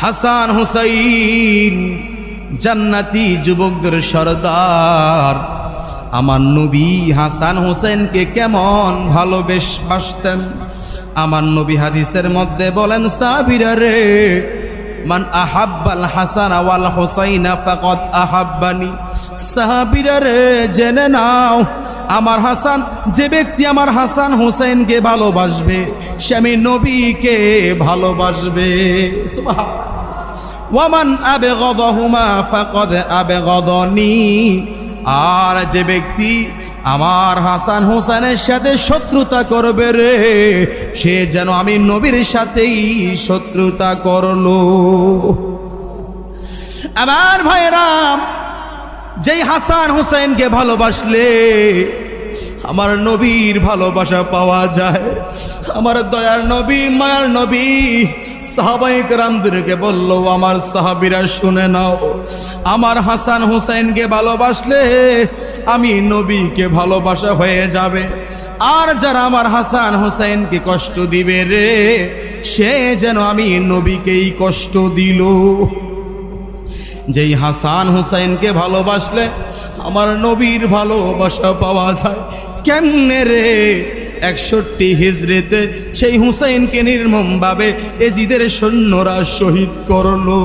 হাসান হুসাইন জান্নাতি যুবকদের সরদার। আমার নবী হাসান হুসাইনকে কেমন ভালোবাসতেন। আমার নবী হাদিসের মধ্যে বলেন, সাহাবীরা রে, মান আহাব্বাল হাসান ওয়াল হুসাইনা ফাকাদ আহাব্বানি। সাহাবীরা রে, জেনে নাও, আমার হাসান, যে ব্যক্তি আমার হাসান হুসাইনকে ভালোবাসবে সে আমি নবীকে ভালোবাসবে। সুবহানাল্লাহ। ওয়ামান আবগাদাহুমা ফাকাদ আবগাদানি। আর যে ব্যক্তি আমার হাসান হুসাইনের সাথে শত্রুতা করবে রে, সে যেন আমি নবীর সাথেই শত্রুতা করলো। আমার ভাইরাম, যেই হাসান হুসাইনকে ভালোবাসলে আমার নবীর ভালোবাসা পাওয়া যায়। আমার দয়ার নবী, মায়ার নবী সাহাবায়ে কেরামদেরকে বলল, আমার সাহাবীরা শুনে নাও, আমার হাসান হুসাইনকে ভালোবাসলে আমি নবীকে ভালোবাসা হয়ে যাবে। আর যারা আমার হাসান হুসাইনকে কষ্ট দিবে রে, সে যেন আমি নবীকেই কষ্ট দিল। যেই হাসান হুসাইনকে ভালোবাসলে আমার নবীর ভালোবাসা পাওয়া যায়। কেমনে রে? 61 হিজরিতে সেই হুসাইনকে নির্মমভাবে এজিদের সৈন্যরা শহীদ করলো।